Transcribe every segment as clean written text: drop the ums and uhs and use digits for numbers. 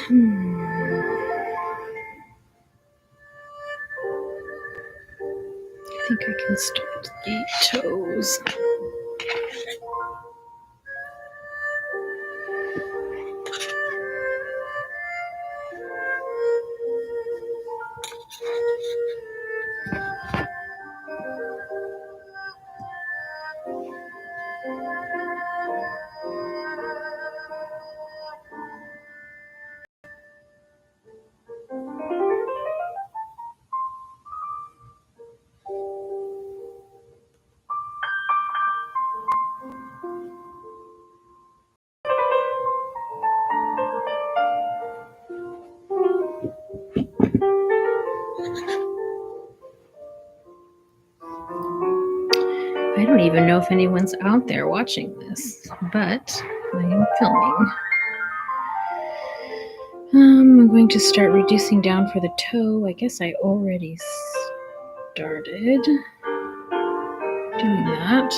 I think I can start the toes. I don't even know if anyone's out there watching this, but I am filming. I'm going to start reducing down for the toe. I guess I already started doing that.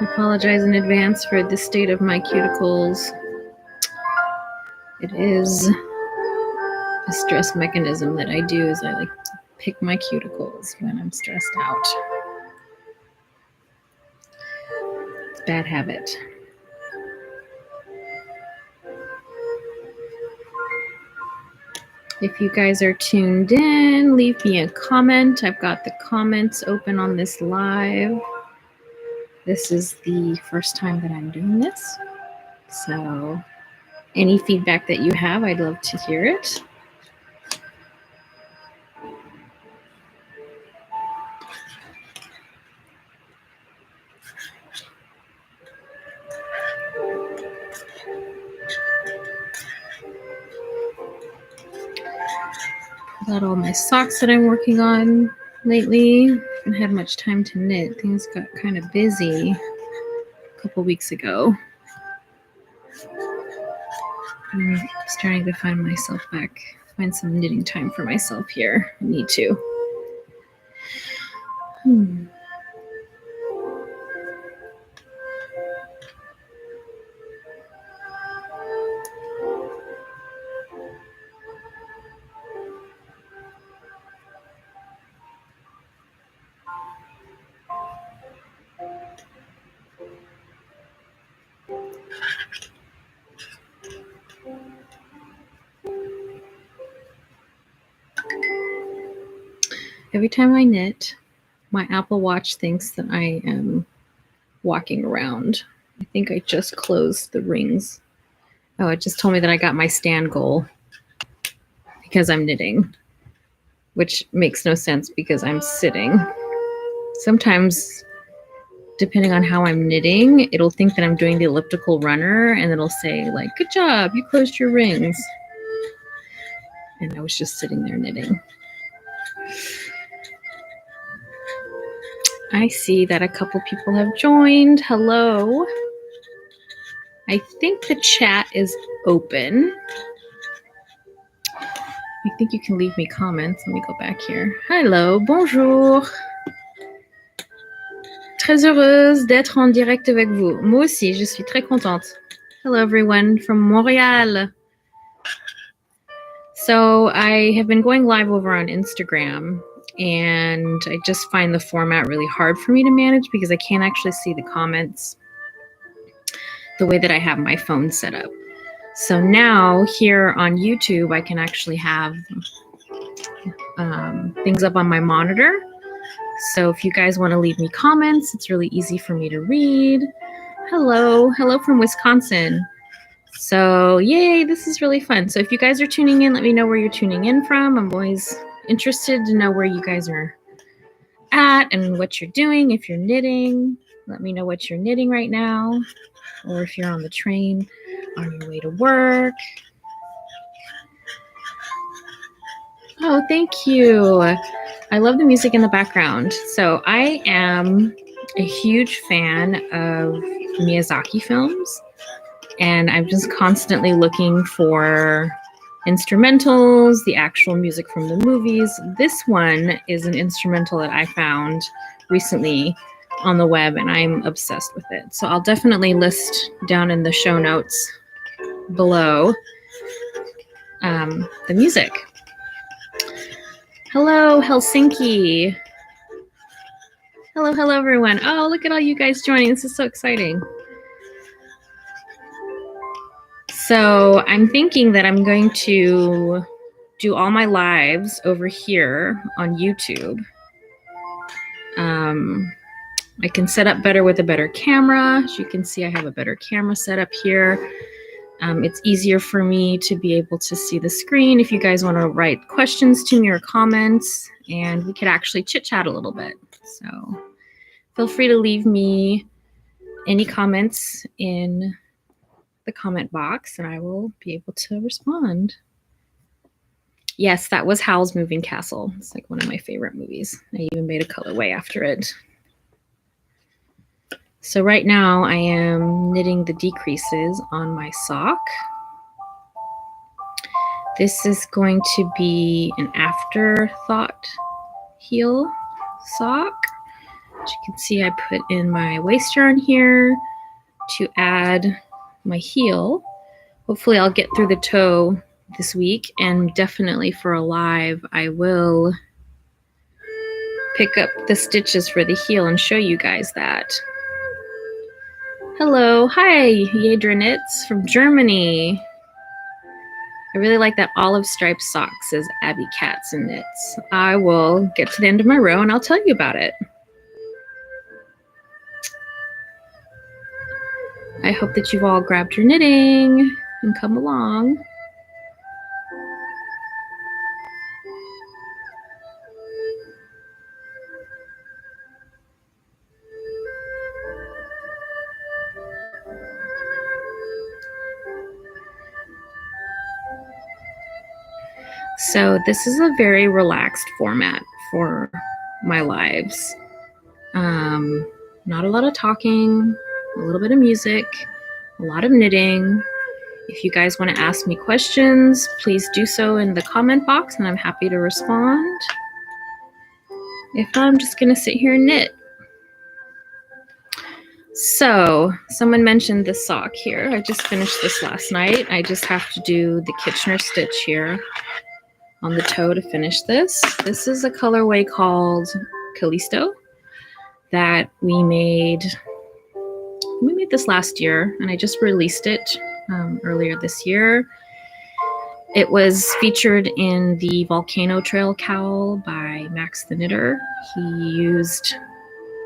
I apologize in advance for the state of my cuticles. It is a stress mechanism that I do, is I like to pick my cuticles when I'm stressed out. It's a bad habit. If you guys are tuned in, leave me a comment. I've got the comments open on this live. This is the first time that I'm doing this. So any feedback that you have, I'd love to hear it. Pull out all my socks that I'm working on lately. I haven't had much time to knit. Things got kind of busy a couple weeks ago. I'm starting to find myself back, find some knitting time for myself here. I need to. Every time I knit, my Apple Watch thinks that I am walking around. I think I just closed the rings. Oh, it just told me that I got my stand goal because I'm knitting, which makes no sense because I'm sitting. Sometimes, depending on how I'm knitting, it'll think that I'm doing the elliptical runner and it'll say like, good job, you closed your rings. And I was just sitting there knitting. I see that a couple people have joined. Hello. I think the chat is open. I think you can leave me comments. Let me go back here. Hello, bonjour. Très heureuse d'être en direct avec vous. Moi aussi, je suis très contente. Hello, everyone from Montréal. So I have been going live over on Instagram, and I just find the format really hard for me to manage because I can't actually see the comments the way that I have my phone set up. So now here on YouTube, I can actually have things up on my monitor. So if you guys want to leave me comments, it's really easy for me to read. Hello from Wisconsin. So yay, this is really fun. So if you guys are tuning in, let me know where you're tuning in from. I'm always interested to know where you guys are at and what you're doing. If you're knitting, let me know what you're knitting right now. Or if you're on the train on your way to work. Oh, thank you. I love the music in the background. So I am a huge fan of Miyazaki films, and I'm just constantly looking for instrumentals, the actual music from the movies. This one is an instrumental that I found recently on the web, and I'm obsessed with it. So I'll definitely list down in the show notes below the music. Hello, Helsinki. Hello, hello, everyone. Oh, look at all you guys joining. This is so exciting. So I'm thinking that I'm going to do all my lives over here on YouTube. I can set up better with a better camera. As you can see, I have a better camera set up here. It's easier for me to be able to see the screen if you guys want to write questions to me or comments, and we could actually chit-chat a little bit. So feel free to leave me any comments in the comment box, and I will be able to respond. Yes, that was Howl's Moving Castle. It's like one of my favorite movies. I even made a colorway after it. So right now I am knitting the decreases on my sock. This is going to be an afterthought heel sock. As you can see, I put in my waist yarn here to add my heel. Hopefully I'll get through the toe this week, and definitely for a live I will pick up the stitches for the heel and show you guys that. Hello, hi, Yadra Knits from Germany. I really like that olive striped sock, says Abby Katz and Knits. I will get to the end of my row and I'll tell you about it. I hope that you've all grabbed your knitting and come along. So this is a very relaxed format for my lives. Not a lot of talking, a little bit of music, a lot of knitting. If you guys want to ask me questions, please do so in the comment box and I'm happy to respond. If not, I'm just going to sit here and knit. So someone mentioned this sock here. I just finished this last night. I just have to do the Kitchener stitch here on the toe to finish this. This is a colorway called Callisto that we made this last year, and I just released it earlier this year. It was featured in the Volcano Trail cowl by Max the Knitter. He used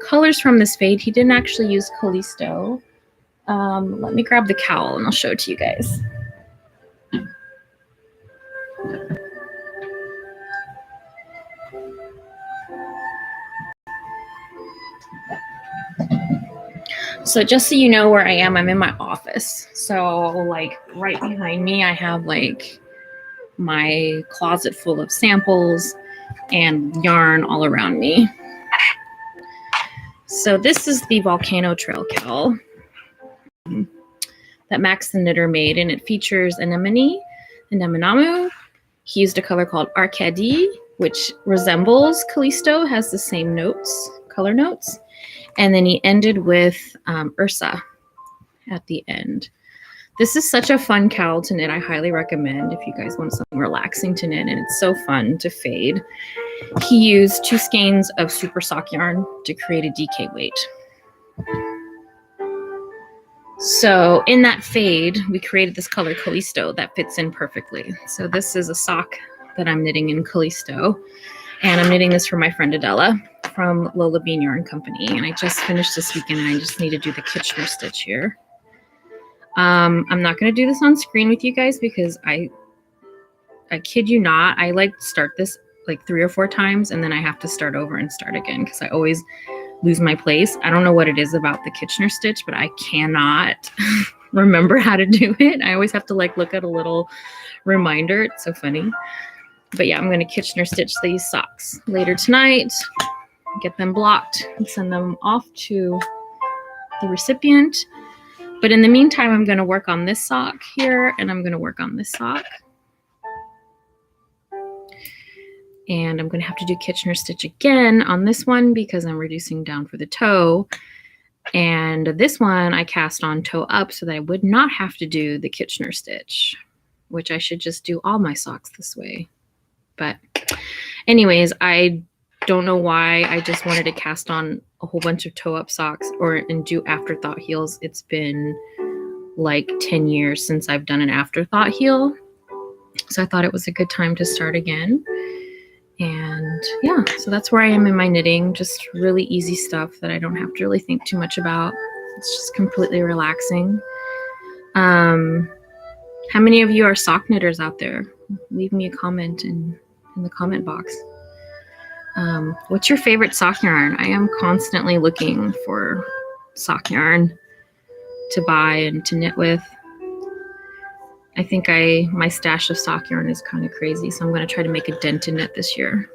colors from this fade. He didn't actually use Callisto. Let me grab the cowl and I'll show it to you guys. So just so you know where I am, I'm in my office. So like right behind me, I have like my closet full of samples and yarn all around me. So this is the Volcano Trail cowl that Max the Knitter made, and it features anemone and nemonamu. He used a color called Arcadie, which resembles Callisto, has the same notes, color notes. And then he ended with Ursa at the end. This is such a fun cowl to knit. I highly recommend if you guys want something relaxing to knit, and it's so fun to fade. He used 2 skeins of Super Sock yarn to create a DK weight. So in that fade, we created this color Callisto that fits in perfectly. So this is a sock that I'm knitting in Callisto. And I'm knitting this for my friend Adela from Lola Bean Yarn Company. And I just finished this weekend and I just need to do the Kitchener stitch here. I'm not going to do this on screen with you guys because I kid you not, I like start this like 3 or 4 times and then I have to start over and start again because I always lose my place. I don't know what it is about the Kitchener stitch, but I cannot remember how to do it. I always have to like look at a little reminder. It's so funny. But yeah, I'm going to Kitchener stitch these socks later tonight, get them blocked and send them off to the recipient. But in the meantime, I'm going to work on this sock here and I'm going to work on this sock. And I'm going to have to do Kitchener stitch again on this one because I'm reducing down for the toe. And this one I cast on toe up so that I would not have to do the Kitchener stitch, which I should just do all my socks this way. But anyways, I don't know why I just wanted to cast on a whole bunch of toe up socks and do afterthought heels. It's been like 10 years since I've done an afterthought heel. So I thought it was a good time to start again. And yeah, so that's where I am in my knitting. Just really easy stuff that I don't have to really think too much about. It's just completely relaxing. How many of you are sock knitters out there? Leave me a comment in the comment box. What's your favorite sock yarn? I am constantly looking for sock yarn to buy and to knit with. I think my stash of sock yarn is kind of crazy, so I'm going to try to make a dent in it this year.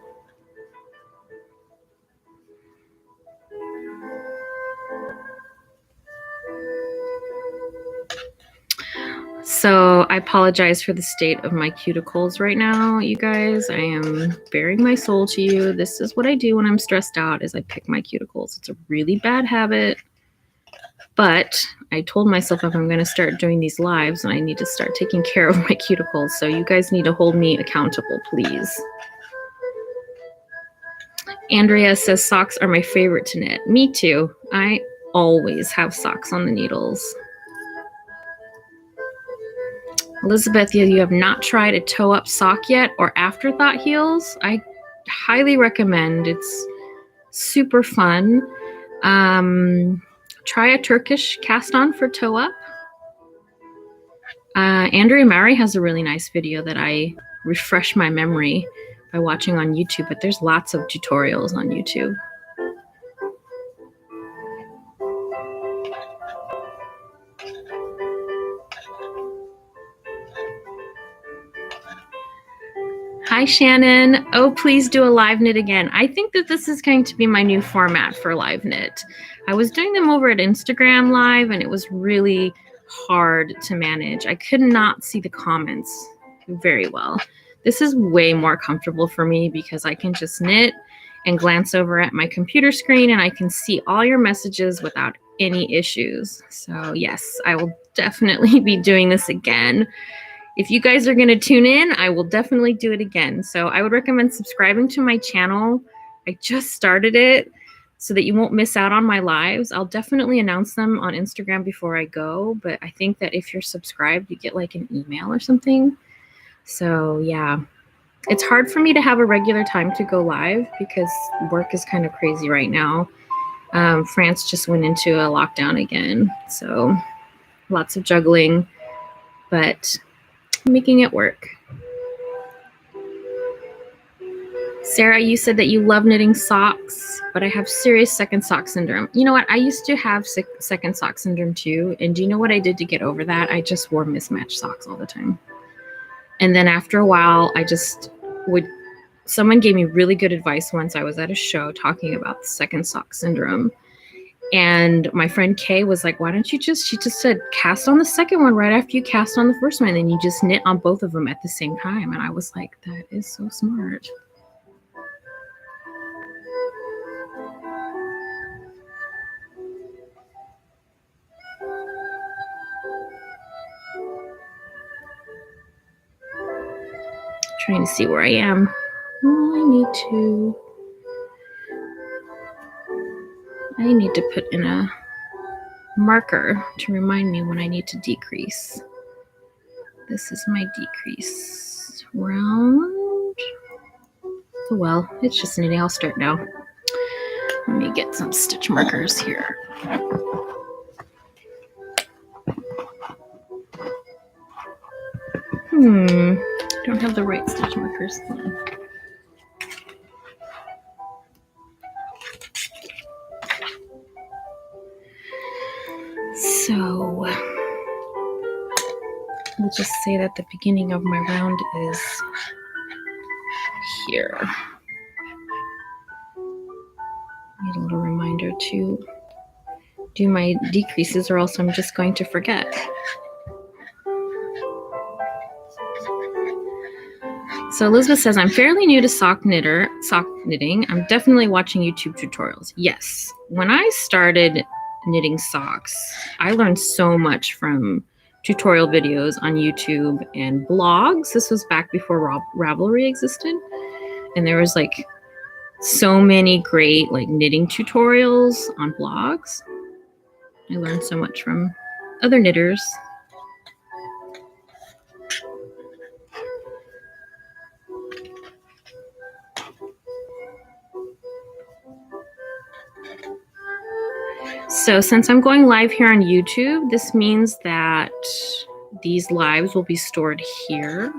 So I apologize for the state of my cuticles right now, you guys. I am bearing my soul to you. This is what I do when I'm stressed out, is I pick my cuticles. It's a really bad habit. But I told myself if I'm going to start doing these lives, and I need to start taking care of my cuticles. So you guys need to hold me accountable, please. Andrea says socks are my favorite to knit. Me too. I always have socks on the needles. Elizabeth, you have not tried a toe up sock yet or afterthought heels? I highly recommend. It's super fun. Try a Turkish cast on for toe up. Andrea Mary has a really nice video that I refresh my memory by watching on YouTube, but there's lots of tutorials on YouTube. Hi, Shannon. Oh, please do a live knit again. I think that this is going to be my new format for live knit. I was doing them over at Instagram Live, and it was really hard to manage. I could not see the comments very well. This is way more comfortable for me because I can just knit and glance over at my computer screen, and I can see all your messages without any issues. So yes, I will definitely be doing this again. If you guys are going to tune in, I will definitely do it again. So I would recommend subscribing to my channel. I just started it so that you won't miss out on my lives. I'll definitely announce them on Instagram before I go, but I think that if you're subscribed, you get like an email or something. So yeah, it's hard for me to have a regular time to go live because work is kind of crazy right now. France just went into a lockdown again, so lots of juggling, but making it work. Sarah, you said that you love knitting socks, but I have serious second sock syndrome. You know what? I used to have second sock syndrome too. And do you know what I did to get over that? I just wore mismatched socks all the time. And then after a while, someone gave me really good advice once. I was at a show talking about the second sock syndrome. And my friend Kay was like, why don't you she just said, cast on the second one right after you cast on the first one. And then you just knit on both of them at the same time. And I was like, that is so smart. Trying to see where I am. I need to put in a marker to remind me when I need to decrease. This is my decrease round. Oh well, it's just knitting. I'll start now. Let me get some stitch markers here. Don't have the right stitch markers. So we'll just say that the beginning of my round is here. Need a little reminder to do my decreases or else I'm just going to forget. So Elizabeth says, I'm fairly new to sock knitting. I'm definitely watching YouTube tutorials. Yes. When I started knitting socks, I learned so much from tutorial videos on YouTube and blogs. This was back before Ravelry existed. And there was like so many great like knitting tutorials on blogs. I learned so much from other knitters. So since I'm going live here on YouTube, this means that these lives will be stored here.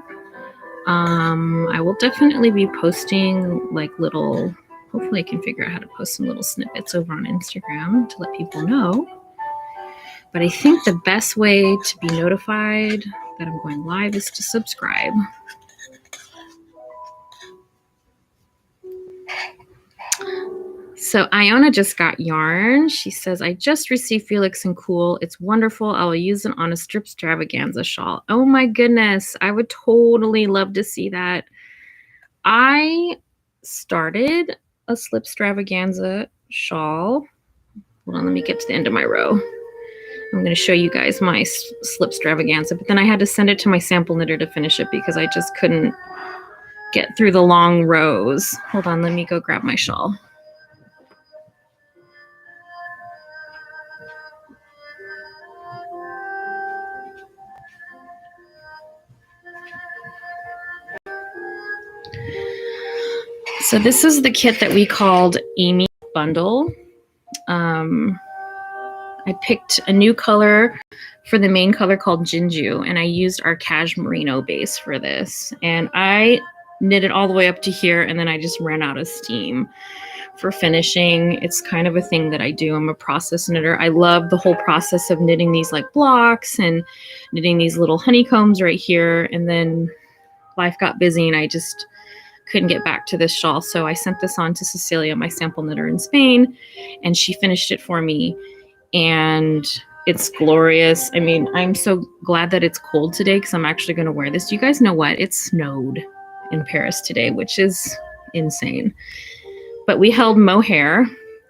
I will definitely be posting like little, hopefully I can figure out how to post some little snippets over on Instagram to let people know. But I think the best way to be notified that I'm going live is to subscribe. So Iona just got yarn. She says, I just received Felix and Cool. It's wonderful. I will use it on a Slipstravzganza shawl. Oh my goodness. I would totally love to see that. I started a Slipstravzganza shawl. Hold on, let me get to the end of my row. I'm going to show you guys my Slipstravzganza, but then I had to send it to my sample knitter to finish it because I just couldn't get through the long rows. Hold on, let me go grab my shawl. So this is the kit that we called Aimée Bundle. I picked a new color for the main color called Jinju, and I used our Cash Merino base for this. And I knit it all the way up to here, and then I just ran out of steam for finishing. It's kind of a thing that I do. I'm a process knitter. I love the whole process of knitting these like blocks and knitting these little honeycombs right here. And then life got busy and I just couldn't get back to this shawl. So I sent this on to Cecilia, my sample knitter in Spain, and she finished it for me. And it's glorious. I mean, I'm so glad that it's cold today because I'm actually going to wear this. You guys know what? It snowed in Paris today, which is insane. But we held mohair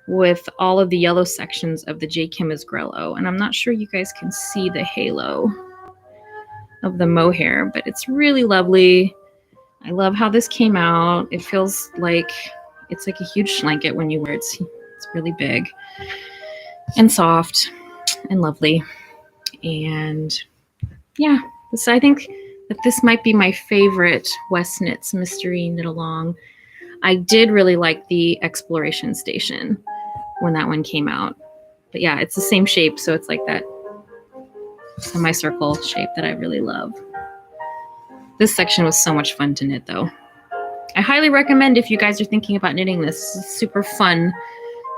with all of the yellow sections of the J. Kim is Grello. And I'm not sure you guys can see the halo of the mohair, but it's really lovely. I love how this came out. It feels like it's like a huge blanket when you wear it. It's really big and soft and lovely. And yeah, I think that this might be my favorite West Knits Mystery Knit Along. I did really like the Exploration Station when that one came out. But yeah, it's the same shape, so it's like that semicircle shape that I really love. This section was so much fun to knit though. I highly recommend if you guys are thinking about knitting this. This is a super fun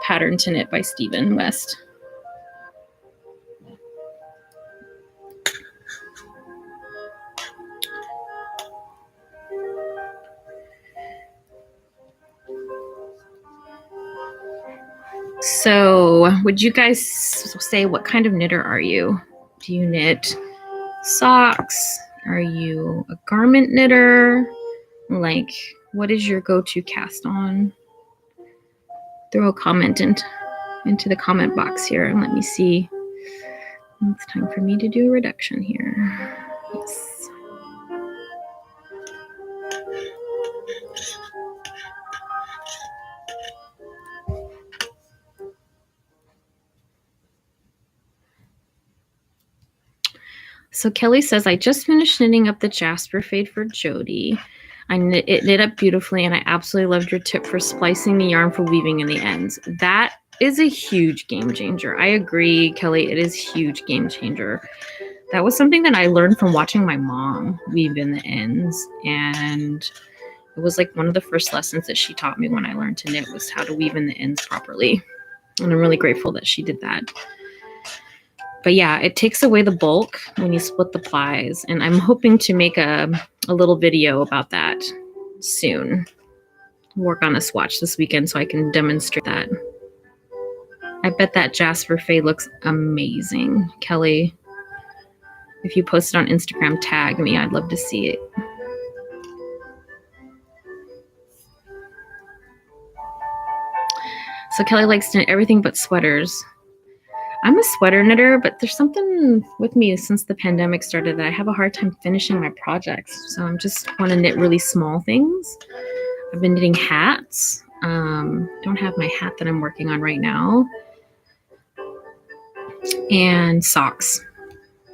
pattern to knit by Stephen West. So would you guys say, what kind of knitter are you? Do you knit socks? Are you a garment knitter? Like, what is your go-to cast on? Throw a comment into the comment box here and let me see. It's time for me to do a reduction here. Yes. So Kelly says, I just finished knitting up the Jasper fade for Jody. It knit up beautifully, and I absolutely loved your tip for splicing the yarn for weaving in the ends. That is a huge game changer. I agree, Kelly. It is a huge game changer. That was something that I learned from watching my mom weave in the ends, and it was like one of the first lessons that she taught me when I learned to knit was how to weave in the ends properly. And I'm really grateful that she did that. But yeah, it takes away the bulk when you split the plies. And I'm hoping to make a little video about that soon. Work on a swatch this weekend so I can demonstrate that. I bet that Jasper fade looks amazing. Kelly, if you post it on Instagram, tag me. I'd love to see it. So Kelly likes to knit everything but sweaters. I'm a sweater knitter, but there's something with me since the pandemic started that I have a hard time finishing my projects. So I'm just want to knit really small things. I've been knitting hats. Don't have my hat that I'm working on right now. And socks.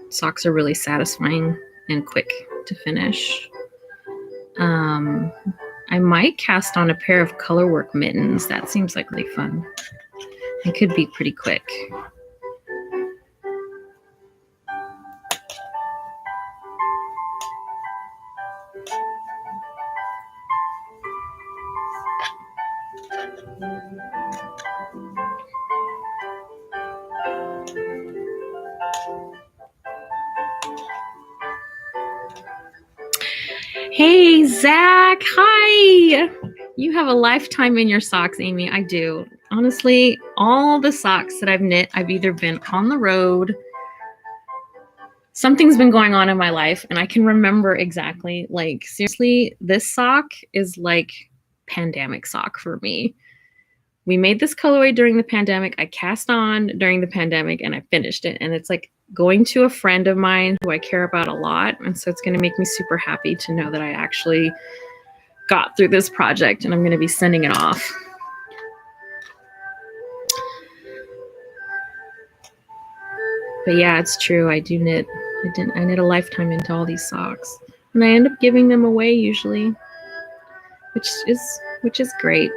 Socks are really satisfying and quick to finish. I might cast on a pair of colorwork mittens. That seems like really fun. It could be pretty quick. Hey, Zach. Hi. You have a lifetime in your socks, Aimée. I do. Honestly, all the socks that I've knit, I've either been on the road, something's been going on in my life, and I can remember exactly. Like, seriously, this sock is like pandemic sock for me. We made this colorway during the pandemic. I cast on during the pandemic, and I finished it. And it's like going to a friend of mine who I care about a lot. And so it's going to make me super happy to know that I actually got through this project, and I'm going to be sending it off. But yeah, it's true. I do knit. I knit a lifetime into all these socks, and I end up giving them away usually, which is great.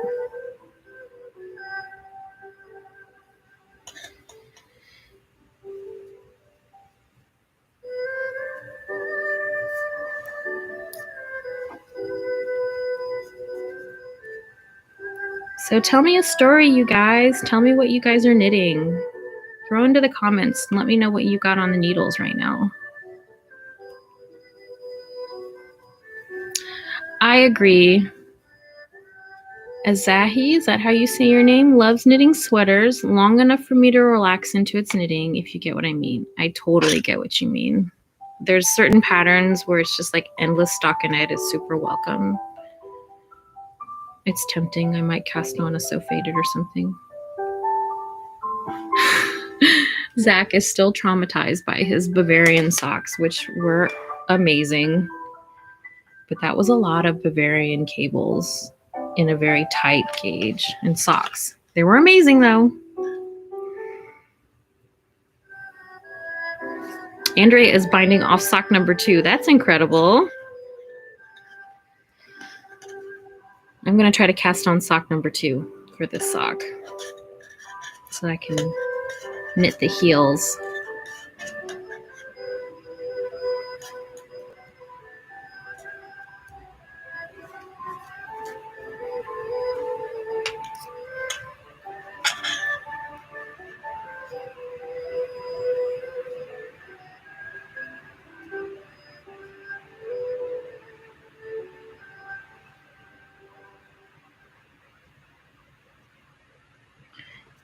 So tell me a story, you guys. Tell me what you guys are knitting. Throw into the comments and let me know what you got on the needles right now. I agree. Azahi, is that how you say your name? Loves knitting sweaters long enough for me to relax into its knitting, if you get what I mean. I totally get what you mean. There's certain patterns where it's just like endless stockinette is super welcome. It's tempting. I might cast on a So Faded or something. Zach is still traumatized by his Bavarian socks, which were amazing. But that was a lot of Bavarian cables in a very tight gauge and socks. They were amazing though. Andrea is binding off sock number 2. That's incredible. I'm going to try to cast on sock number 2 for this sock so I can knit the heels.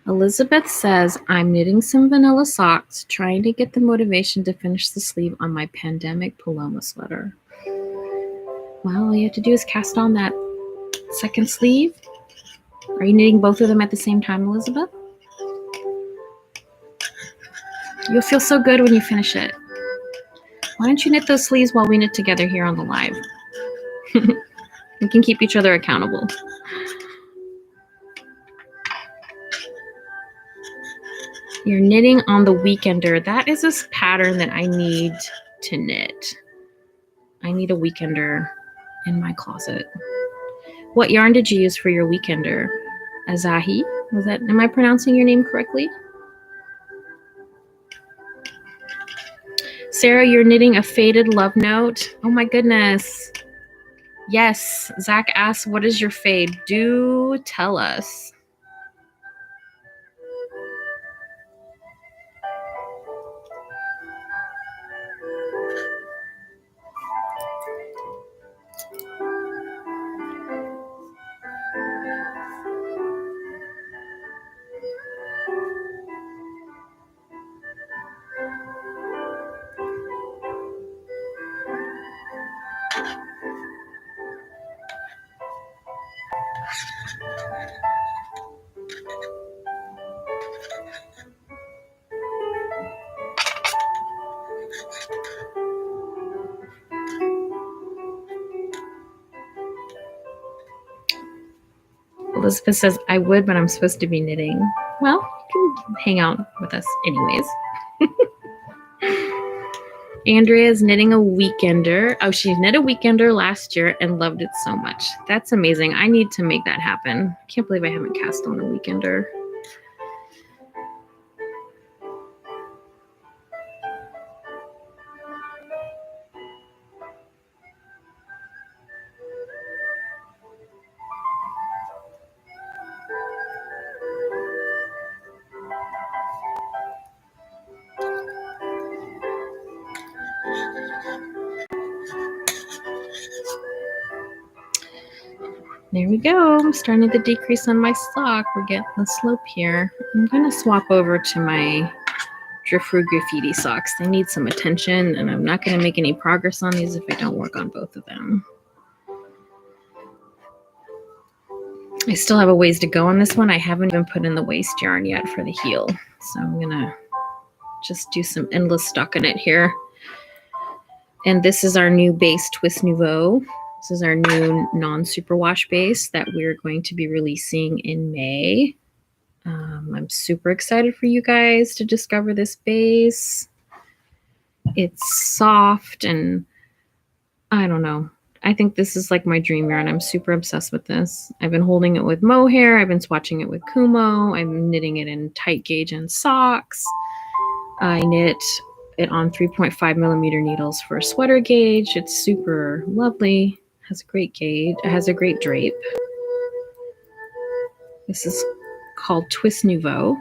Elizabeth says, I'm knitting some vanilla socks, trying to get the motivation to finish the sleeve on my pandemic Paloma sweater. Well, all you have to do is cast on that second sleeve. Are you knitting both of them at the same time, Elizabeth? You'll feel so good when you finish it. Why don't you knit those sleeves while we knit together here on the live? We can keep each other accountable. You're knitting on the weekender. That is a pattern that I need to knit. I need a weekender in my closet. What yarn did you use for your weekender? Azahi? Am I pronouncing your name correctly? Sarah, you're knitting a faded love note. Oh my goodness. Yes, Zach asks, what is your fade? Do tell us. Elizabeth says, I would, but I'm supposed to be knitting. Well, you can hang out with us anyways. Andrea's knitting a weekender. Oh, she knit a weekender last year and loved it so much. That's amazing. I need to make that happen. I can't believe I haven't cast on a weekender. There we go. I'm starting to decrease on my sock. We're getting the slope here. I'm going to swap over to my Erhu graffiti socks. They need some attention, and I'm not going to make any progress on these if I don't work on both of them. I still have a ways to go on this one. I haven't even put in the waste yarn yet for the heel. So I'm going to just do some endless stockinette here. And this is our new base Twist Nouveau. This is our new non-superwash base that we're going to be releasing in May. I'm super excited for you guys to discover this base. It's soft and I don't know. I think this is like my dream yarn. I'm super obsessed with this. I've been holding it with mohair. I've been swatching it with Kumo. I'm knitting it in tight gauge and socks. I knit it on 3.5 millimeter needles for a sweater gauge. It's super lovely. Has a great gauge. It has a great drape. This is called Twist Nouveau.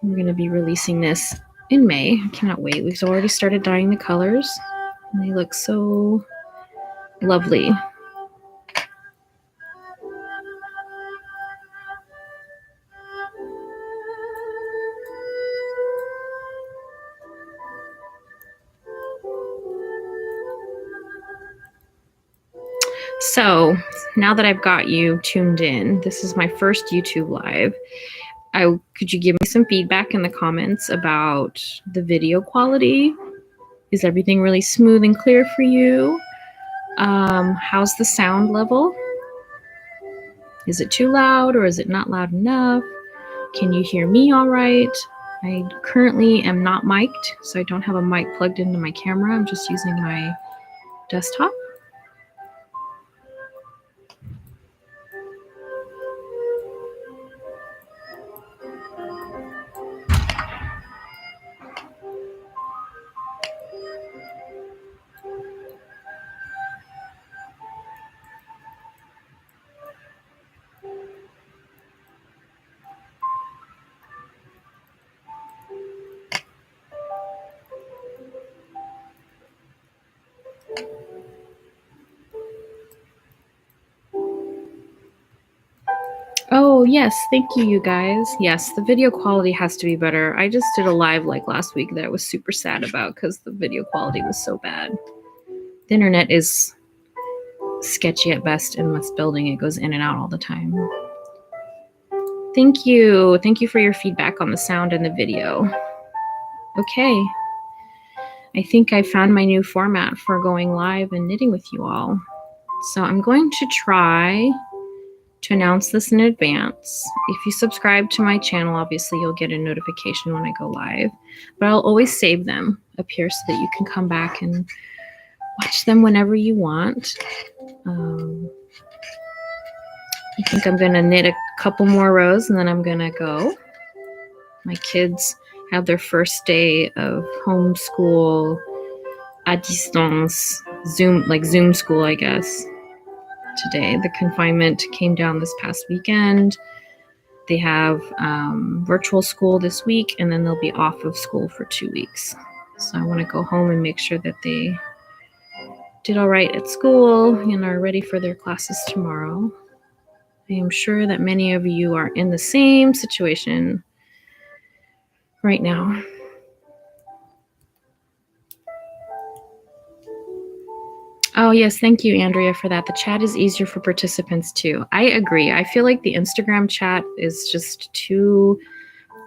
We're going to be releasing this in May. I cannot wait. We've already started dyeing the colors. And they look so lovely. So now that I've got you tuned in, this is my first YouTube live. Could you give me some feedback in the comments about the video quality? Is everything really smooth and clear for you? How's the sound level? Is it too loud or is it not loud enough? Can you hear me all right? I currently am not mic'd, so I don't have a mic plugged into my camera. I'm just using my desktop. Oh, yes. Thank you, you guys. Yes, the video quality has to be better. I just did a live like last week that I was super sad about because the video quality was so bad. The internet is sketchy at best in what's building. It goes in and out all the time. Thank you. Thank you for your feedback on the sound and the video. Okay. I think I found my new format for going live and knitting with you all. So I'm going to try to announce this in advance. If you subscribe to my channel, obviously you'll get a notification when I go live, but I'll always save them up here so that you can come back and watch them whenever you want. I think I'm gonna knit a couple more rows and then I'm gonna go. My kids have their first day of homeschool à distance, Zoom school, I guess. Today, the confinement came down this past weekend. They have virtual school this week, and then they'll be off of school for 2 weeks. So I want to go home and make sure that they did all right at school and are ready for their classes tomorrow. I am sure that many of you are in the same situation right now. Oh, yes. Thank you, Andrea, for that. The chat is easier for participants, too. I agree. I feel like the Instagram chat is just too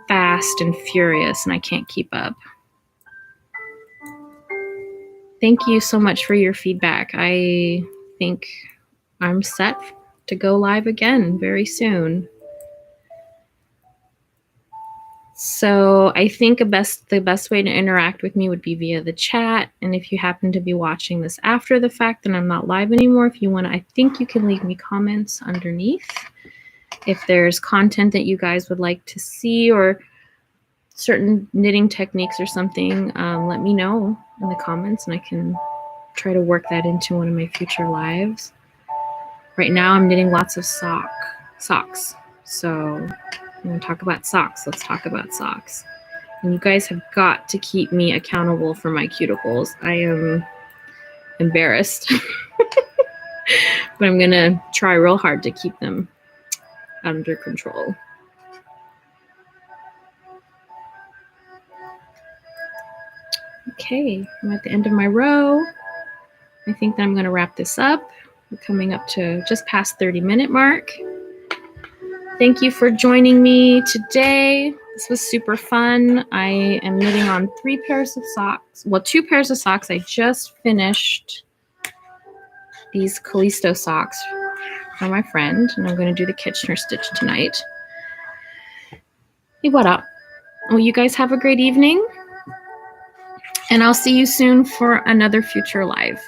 fast and furious, and I can't keep up. Thank you so much for your feedback. I think I'm set to go live again very soon. So I think the best way to interact with me would be via the chat. And if you happen to be watching this after the fact and I'm not live anymore, if you want to, I think you can leave me comments underneath. If there's content that you guys would like to see or certain knitting techniques or something, let me know in the comments and I can try to work that into one of my future lives. Right now I'm knitting lots of socks. So you want to talk about socks? Let's talk about socks. And you guys have got to keep me accountable for my cuticles. I am embarrassed, but I'm going to try real hard to keep them under control. Okay, I'm at the end of my row. I think that I'm going to wrap this up. We're coming up to just past 30-minute mark. Thank you for joining me today. This was super fun. I am knitting on 3 pairs of socks. Well, 2 pairs of socks. I just finished these Callisto socks for my friend, and I'm going to do the Kitchener stitch tonight. Hey, what up? Well, you guys have a great evening, and I'll see you soon for another future live.